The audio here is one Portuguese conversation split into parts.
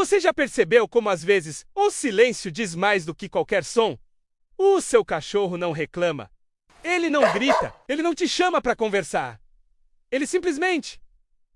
Você já percebeu como às vezes o silêncio diz mais do que qualquer som? O seu cachorro não reclama. Ele não grita. Ele não te chama para conversar. Ele simplesmente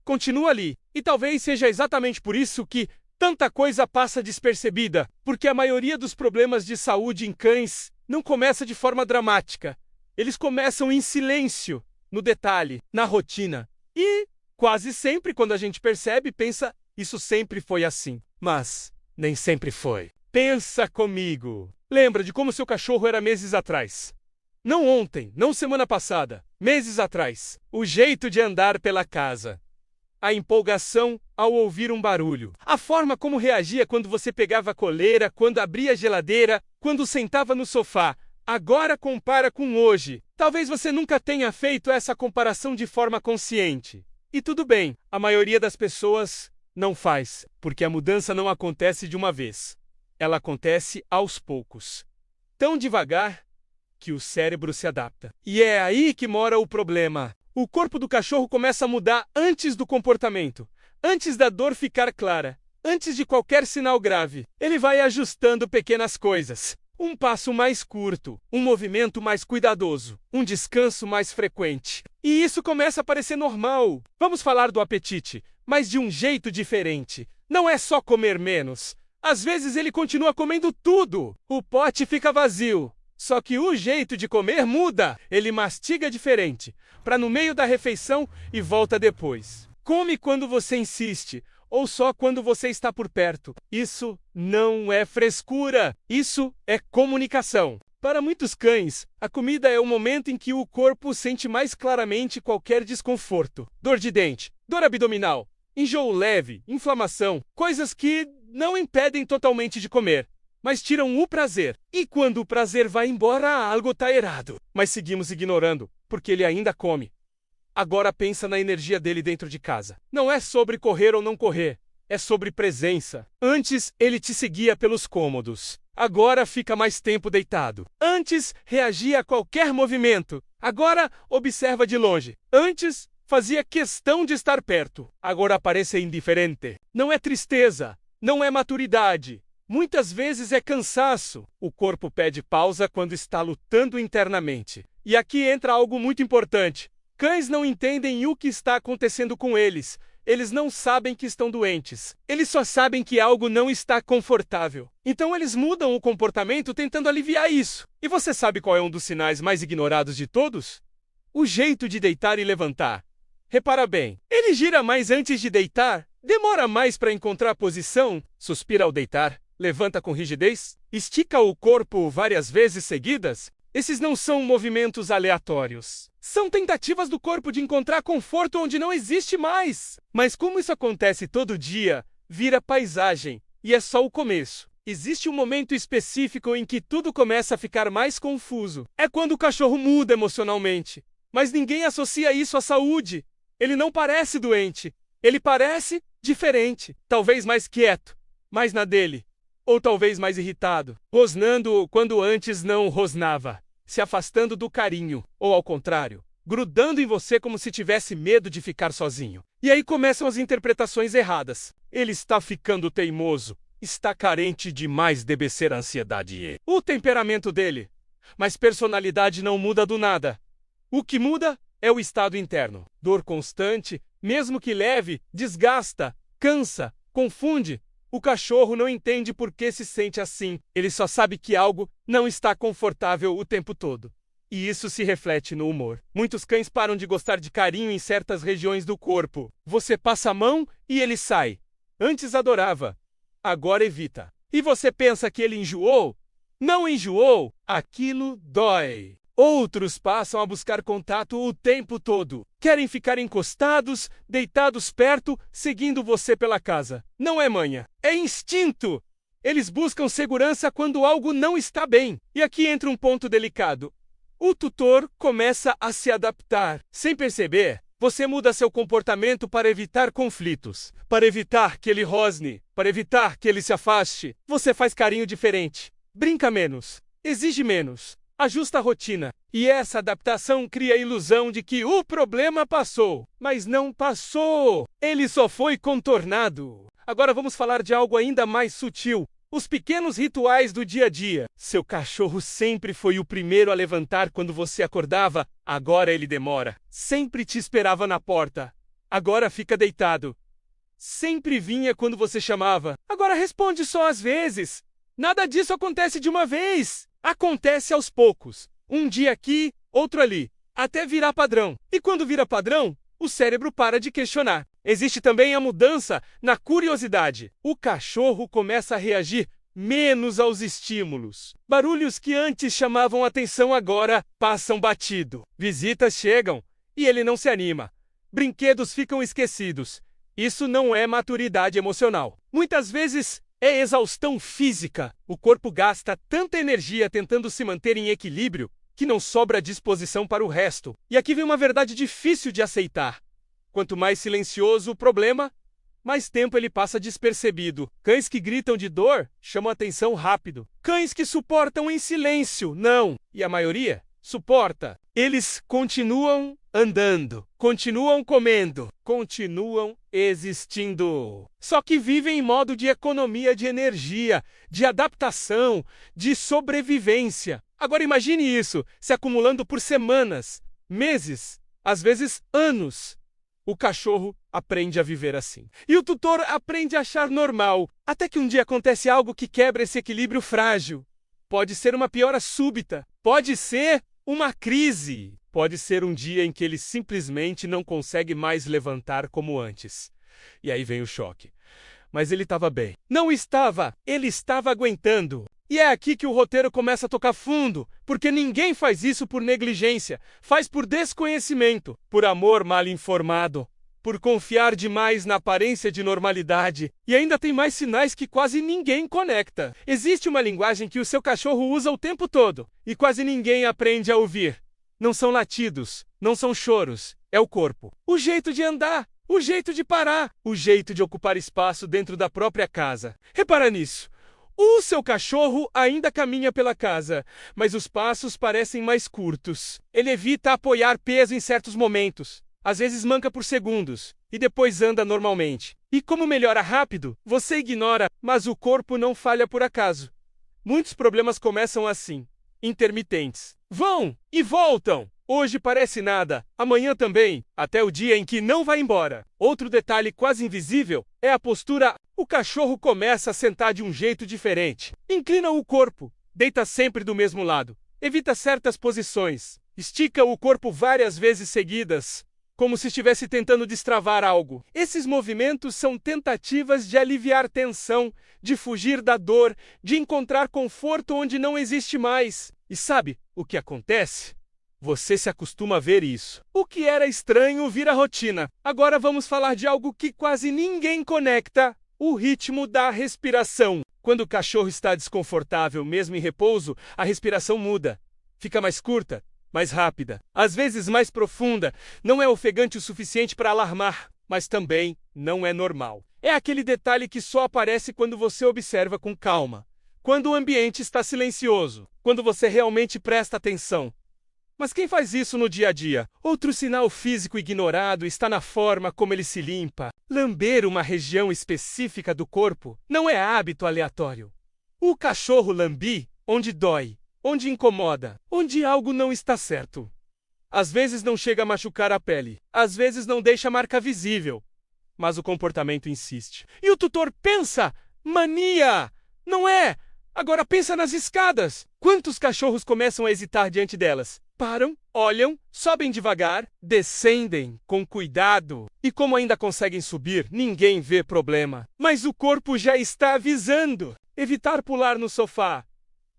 continua ali. E talvez seja exatamente por isso que tanta coisa passa despercebida. Porque a maioria dos problemas de saúde em cães não começa de forma dramática. Eles começam em silêncio, no detalhe, na rotina. E quase sempre, quando a gente percebe, pensa, isso sempre foi assim. Mas nem sempre foi. Pensa comigo. Lembra de como seu cachorro era meses atrás. Não ontem, não semana passada. Meses atrás. O jeito de andar pela casa. A empolgação ao ouvir um barulho. A forma como reagia quando você pegava a coleira, quando abria a geladeira, quando sentava no sofá. Agora compara com hoje. Talvez você nunca tenha feito essa comparação de forma consciente. E tudo bem, a maioria das pessoas não faz, porque a mudança não acontece de uma vez. Ela acontece aos poucos. Tão devagar que o cérebro se adapta. E é aí que mora o problema. O corpo do cachorro começa a mudar antes do comportamento, antes da dor ficar clara, antes de qualquer sinal grave. Ele vai ajustando pequenas coisas. Um passo mais curto, um movimento mais cuidadoso, um descanso mais frequente. E isso começa a parecer normal. Vamos falar do apetite, mas de um jeito diferente. Não é só comer menos. Às vezes ele continua comendo tudo. O pote fica vazio. Só que o jeito de comer muda. Ele mastiga diferente, para no meio da refeição e volta depois. Come quando você insiste, ou só quando você está por perto. Isso não é frescura. Isso é comunicação. Para muitos cães, a comida é o momento em que o corpo sente mais claramente qualquer desconforto. Dor de dente, dor abdominal, enjoo leve, inflamação, coisas que não impedem totalmente de comer, mas tiram o prazer. E quando o prazer vai embora, algo está errado. Mas seguimos ignorando, porque ele ainda come. Agora pensa na energia dele dentro de casa. Não é sobre correr ou não correr, é sobre presença. Antes, ele te seguia pelos cômodos. Agora fica mais tempo deitado. Antes, reagia a qualquer movimento. Agora, observa de longe. Antes, fazia questão de estar perto. Agora parece indiferente. Não é tristeza, não é maturidade. Muitas vezes é cansaço. O corpo pede pausa quando está lutando internamente. E aqui entra algo muito importante. Cães não entendem o que está acontecendo com eles. Eles não sabem que estão doentes. Eles só sabem que algo não está confortável. Então eles mudam o comportamento tentando aliviar isso. E você sabe qual é um dos sinais mais ignorados de todos? O jeito de deitar e levantar. Repara bem, ele gira mais antes de deitar, demora mais para encontrar a posição, suspira ao deitar, levanta com rigidez, estica o corpo várias vezes seguidas. Esses não são movimentos aleatórios. São tentativas do corpo de encontrar conforto onde não existe mais. Mas como isso acontece todo dia, vira paisagem, e é só o começo. Existe um momento específico em que tudo começa a ficar mais confuso. É quando o cachorro muda emocionalmente. Mas ninguém associa isso à saúde. Ele não parece doente. Ele parece diferente. Talvez mais quieto, mais na dele. Ou talvez mais irritado, rosnando quando antes não rosnava, se afastando do carinho, ou ao contrário, grudando em você como se tivesse medo de ficar sozinho. E aí começam as interpretações erradas. Ele está ficando teimoso, está carente demais de beber a ansiedade. O temperamento dele. Mas personalidade não muda do nada. O que muda é o estado interno. Dor constante, mesmo que leve, desgasta, cansa, confunde. O cachorro não entende por que se sente assim. Ele só sabe que algo não está confortável o tempo todo. E isso se reflete no humor. Muitos cães param de gostar de carinho em certas regiões do corpo. Você passa a mão e ele sai. Antes adorava, agora evita. E você pensa que ele enjoou? Não enjoou. Aquilo dói. Outros passam a buscar contato o tempo todo. Querem ficar encostados, deitados perto, seguindo você pela casa. Não é manha, é instinto. Eles buscam segurança quando algo não está bem. E aqui entra um ponto delicado. O tutor começa a se adaptar. Sem perceber, você muda seu comportamento para evitar conflitos, para evitar que ele rosne, para evitar que ele se afaste. Você faz carinho diferente, brinca menos, exige menos. Ajusta a rotina. E essa adaptação cria a ilusão de que o problema passou. Mas não passou. Ele só foi contornado. Agora vamos falar de algo ainda mais sutil. Os pequenos rituais do dia a dia. Seu cachorro sempre foi o primeiro a levantar quando você acordava, agora ele demora. Sempre te esperava na porta, agora fica deitado. Sempre vinha quando você chamava, agora responde só às vezes. Nada disso acontece de uma vez. Acontece aos poucos. Um dia aqui, outro ali, até virar padrão. E quando vira padrão, o cérebro para de questionar. Existe também a mudança na curiosidade. O cachorro começa a reagir menos aos estímulos. Barulhos que antes chamavam atenção agora passam batido. Visitas chegam e ele não se anima. Brinquedos ficam esquecidos. Isso não é maturidade emocional. Muitas vezes é exaustão física. O corpo gasta tanta energia tentando se manter em equilíbrio que não sobra disposição para o resto. E aqui vem uma verdade difícil de aceitar. Quanto mais silencioso o problema, mais tempo ele passa despercebido. Cães que gritam de dor chamam atenção rápido. Cães que suportam em silêncio, não. E a maioria suporta. Eles continuam andando, continuam comendo, continuam existindo. Só que vivem em modo de economia de energia, de adaptação, de sobrevivência. Agora imagine isso se acumulando por semanas, meses, às vezes anos. O cachorro aprende a viver assim. E o tutor aprende a achar normal, até que um dia acontece algo que quebra esse equilíbrio frágil. Pode ser uma piora súbita, pode ser uma crise, pode ser um dia em que ele simplesmente não consegue mais levantar como antes. E aí vem o choque. Mas ele estava bem. Não estava, ele estava aguentando. E é aqui que o roteiro começa a tocar fundo, porque ninguém faz isso por negligência, faz por desconhecimento, por amor mal informado, por confiar demais na aparência de normalidade. E ainda tem mais sinais que quase ninguém conecta. Existe uma linguagem que o seu cachorro usa o tempo todo, e quase ninguém aprende a ouvir. Não são latidos, não são choros, é o corpo. O jeito de andar, o jeito de parar, o jeito de ocupar espaço dentro da própria casa. Repara nisso. O seu cachorro ainda caminha pela casa, mas os passos parecem mais curtos. Ele evita apoiar peso em certos momentos. Às vezes manca por segundos, e depois anda normalmente. E como melhora rápido, você ignora, mas o corpo não falha por acaso. Muitos problemas começam assim, intermitentes. Vão e voltam. Hoje parece nada, amanhã também, até o dia em que não vai embora. Outro detalhe quase invisível é a postura. O cachorro começa a sentar de um jeito diferente. Inclina o corpo, deita sempre do mesmo lado, evita certas posições, estica o corpo várias vezes seguidas, como se estivesse tentando destravar algo. Esses movimentos são tentativas de aliviar tensão, de fugir da dor, de encontrar conforto onde não existe mais. E sabe o que acontece? Você se acostuma a ver isso. O que era estranho vira rotina. Agora vamos falar de algo que quase ninguém conecta: o ritmo da respiração. Quando o cachorro está desconfortável, mesmo em repouso, a respiração muda. Fica mais curta, mais rápida, às vezes mais profunda. Não é ofegante o suficiente para alarmar, mas também não é normal. É aquele detalhe que só aparece quando você observa com calma, quando o ambiente está silencioso, quando você realmente presta atenção. Mas quem faz isso no dia a dia? Outro sinal físico ignorado está na forma como ele se limpa. Lamber uma região específica do corpo não é hábito aleatório. O cachorro lambe onde dói, onde incomoda, onde algo não está certo. Às vezes não chega a machucar a pele, às vezes não deixa marca visível, mas o comportamento insiste. E o tutor pensa: mania! Não é? Agora pensa nas escadas. Quantos cachorros começam a hesitar diante delas? Param, olham, sobem devagar, descendem com cuidado. E como ainda conseguem subir, ninguém vê problema. Mas o corpo já está avisando. Evitar pular no sofá.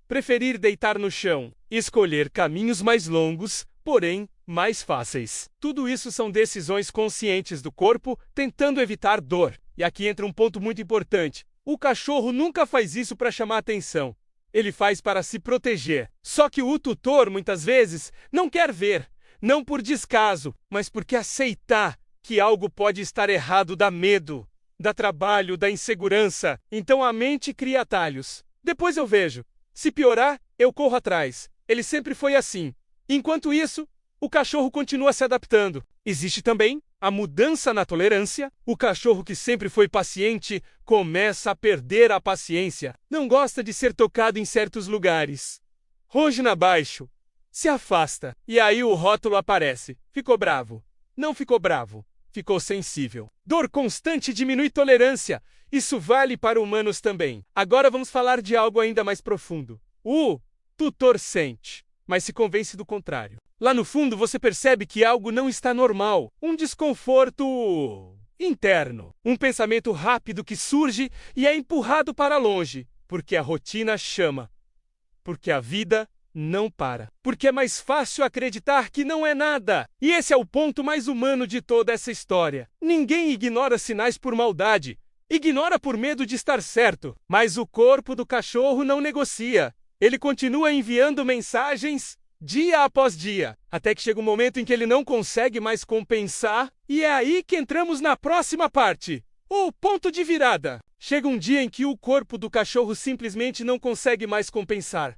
Preferir deitar no chão. Escolher caminhos mais longos, porém mais fáceis. Tudo isso são decisões conscientes do corpo tentando evitar dor. E aqui entra um ponto muito importante. O cachorro nunca faz isso para chamar atenção. Ele faz para se proteger. Só que o tutor, muitas vezes, não quer ver. Não por descaso, mas porque aceitar que algo pode estar errado dá medo, dá trabalho, dá insegurança. Então a mente cria atalhos. Depois eu vejo. Se piorar, eu corro atrás. Ele sempre foi assim. Enquanto isso, o cachorro continua se adaptando. Existe também A mudança na tolerância, o cachorro que sempre foi paciente começa a perder a paciência. Não gosta de ser tocado em certos lugares. Rosna abaixo. Se afasta. E aí o rótulo aparece. Ficou bravo. Não ficou bravo. Ficou sensível. Dor constante diminui tolerância. Isso vale para humanos também. Agora vamos falar de algo ainda mais profundo. O tutor sente, mas se convence do contrário. Lá no fundo você percebe que algo não está normal. Um desconforto interno. Um pensamento rápido que surge e é empurrado para longe. Porque a rotina chama. Porque a vida não para. Porque é mais fácil acreditar que não é nada. E esse é o ponto mais humano de toda essa história. Ninguém ignora sinais por maldade. Ignora por medo de estar certo. Mas o corpo do cachorro não negocia. Ele continua enviando mensagens dia após dia, até que chega um momento em que ele não consegue mais compensar, e é aí que entramos na próxima parte, o ponto de virada. Chega um dia em que o corpo do cachorro simplesmente não consegue mais compensar.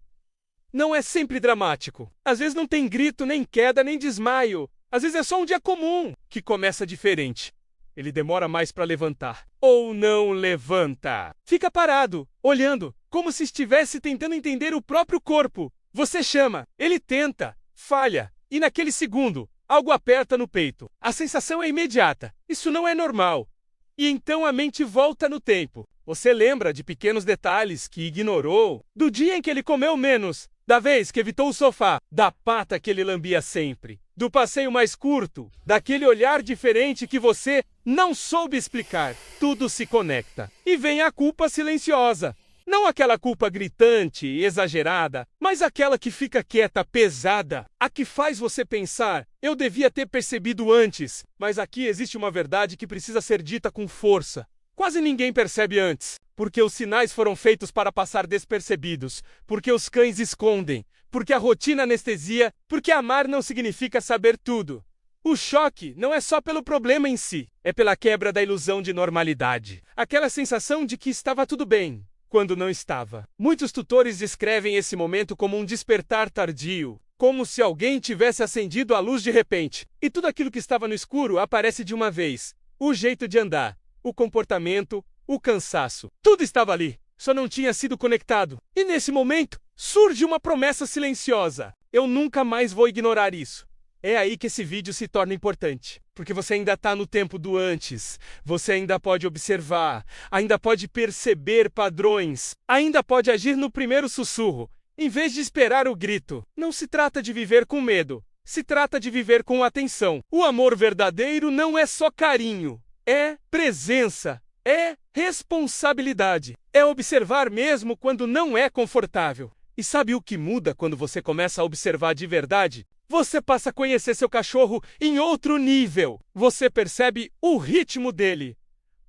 Não é sempre dramático. Às vezes não tem grito, nem queda, nem desmaio. Às vezes é só um dia comum, que começa diferente. Ele demora mais para levantar. Ou não levanta. Fica parado, olhando, como se estivesse tentando entender o próprio corpo. Você chama, ele tenta, falha, e naquele segundo, algo aperta no peito. A sensação é imediata. Isso não é normal. E então a mente volta no tempo. Você lembra de pequenos detalhes que ignorou, do dia em que ele comeu menos, da vez que evitou o sofá, da pata que ele lambia sempre, do passeio mais curto, daquele olhar diferente que você não soube explicar. Tudo se conecta. E vem a culpa silenciosa. Não aquela culpa gritante, exagerada, mas aquela que fica quieta, pesada. A que faz você pensar, eu devia ter percebido antes. Mas aqui existe uma verdade que precisa ser dita com força. Quase ninguém percebe antes. Porque os sinais foram feitos para passar despercebidos. Porque os cães escondem. Porque a rotina anestesia. Porque amar não significa saber tudo. O choque não é só pelo problema em si. É pela quebra da ilusão de normalidade. Aquela sensação de que estava tudo bem, quando não estava. Muitos tutores descrevem esse momento como um despertar tardio, como se alguém tivesse acendido a luz de repente, e tudo aquilo que estava no escuro aparece de uma vez. O jeito de andar, o comportamento, o cansaço. Tudo estava ali, só não tinha sido conectado. E nesse momento, surge uma promessa silenciosa. Eu nunca mais vou ignorar isso. É aí que esse vídeo se torna importante, porque você ainda está no tempo do antes, você ainda pode observar, ainda pode perceber padrões, ainda pode agir no primeiro sussurro, em vez de esperar o grito. Não se trata de viver com medo, se trata de viver com atenção. O amor verdadeiro não é só carinho, é presença, é responsabilidade, é observar mesmo quando não é confortável. E sabe o que muda quando você começa a observar de verdade? Você passa a conhecer seu cachorro em outro nível. Você percebe o ritmo dele,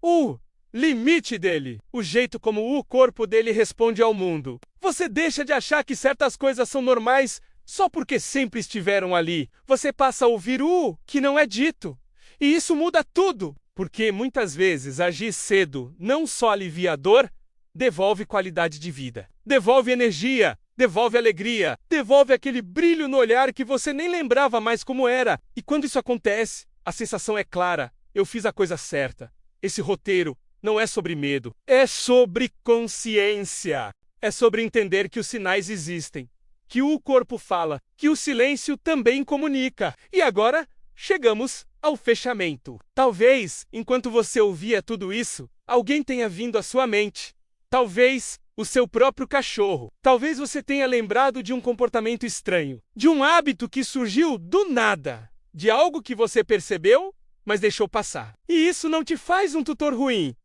o limite dele, o jeito como o corpo dele responde ao mundo. Você deixa de achar que certas coisas são normais só porque sempre estiveram ali. Você passa a ouvir o que não é dito. E isso muda tudo, porque muitas vezes agir cedo não só alivia a dor, devolve qualidade de vida, devolve energia, devolve alegria, devolve aquele brilho no olhar que você nem lembrava mais como era. E quando isso acontece, a sensação é clara. Eu fiz a coisa certa. Esse roteiro não é sobre medo, é sobre consciência. É sobre entender que os sinais existem, que o corpo fala, que o silêncio também comunica. E agora, chegamos ao fechamento. Talvez, enquanto você ouvia tudo isso, alguém tenha vindo à sua mente. Talvez o seu próprio cachorro. Talvez você tenha lembrado de um comportamento estranho, de um hábito que surgiu do nada, de algo que você percebeu, mas deixou passar. E isso não te faz um tutor ruim,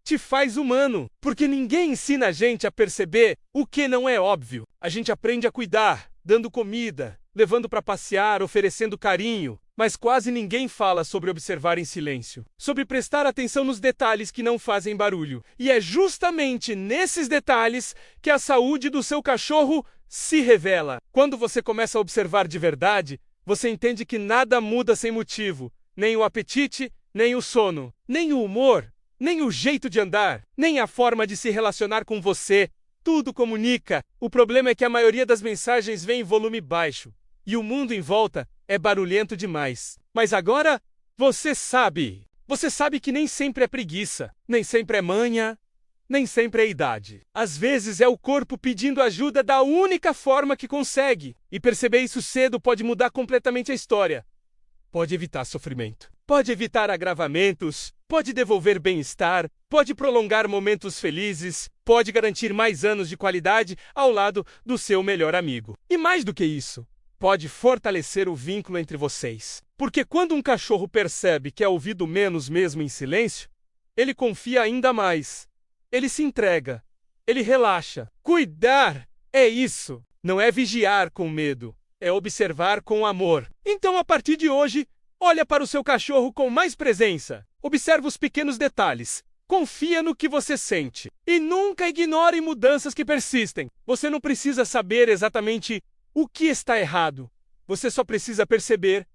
te faz humano, porque ninguém ensina a gente a perceber o que não é óbvio. A gente aprende a cuidar, dando comida, levando para passear, oferecendo carinho, mas quase ninguém fala sobre observar em silêncio, sobre prestar atenção nos detalhes que não fazem barulho. E é justamente nesses detalhes que a saúde do seu cachorro se revela. Quando você começa a observar de verdade, você entende que nada muda sem motivo, nem o apetite, nem o sono, nem o humor, nem o jeito de andar, nem a forma de se relacionar com você. Tudo comunica. O problema é que a maioria das mensagens vem em volume baixo, e o mundo em volta é barulhento demais. Mas agora, Você sabe que nem sempre é preguiça, nem sempre é manha, nem sempre é idade. Às vezes é o corpo pedindo ajuda da única forma que consegue. E perceber isso cedo pode mudar completamente a história. Pode evitar sofrimento, pode evitar agravamentos, pode devolver bem-estar, pode prolongar momentos felizes, pode garantir mais anos de qualidade ao lado do seu melhor amigo. E mais do que isso, pode fortalecer o vínculo entre vocês. Porque quando um cachorro percebe que é ouvido menos mesmo em silêncio, ele confia ainda mais. Ele se entrega. Ele relaxa. Cuidar é isso. Não é vigiar com medo. É observar com amor. Então, a partir de hoje, olha para o seu cachorro com mais presença. Observa os pequenos detalhes. Confia no que você sente. E nunca ignore mudanças que persistem. Você não precisa saber exatamente o que está errado. Você só precisa perceber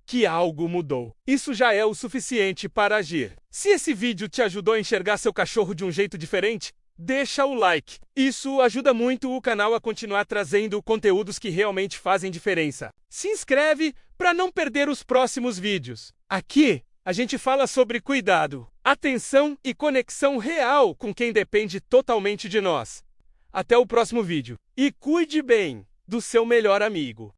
que algo mudou. Isso já é o suficiente para agir. Se esse vídeo te ajudou a enxergar seu cachorro de um jeito diferente, deixa o like. Isso ajuda muito o canal a continuar trazendo conteúdos que realmente fazem diferença. Se inscreve para não perder os próximos vídeos. Aqui, a gente fala sobre cuidado, atenção e conexão real com quem depende totalmente de nós. Até o próximo vídeo. E cuide bem do seu melhor amigo.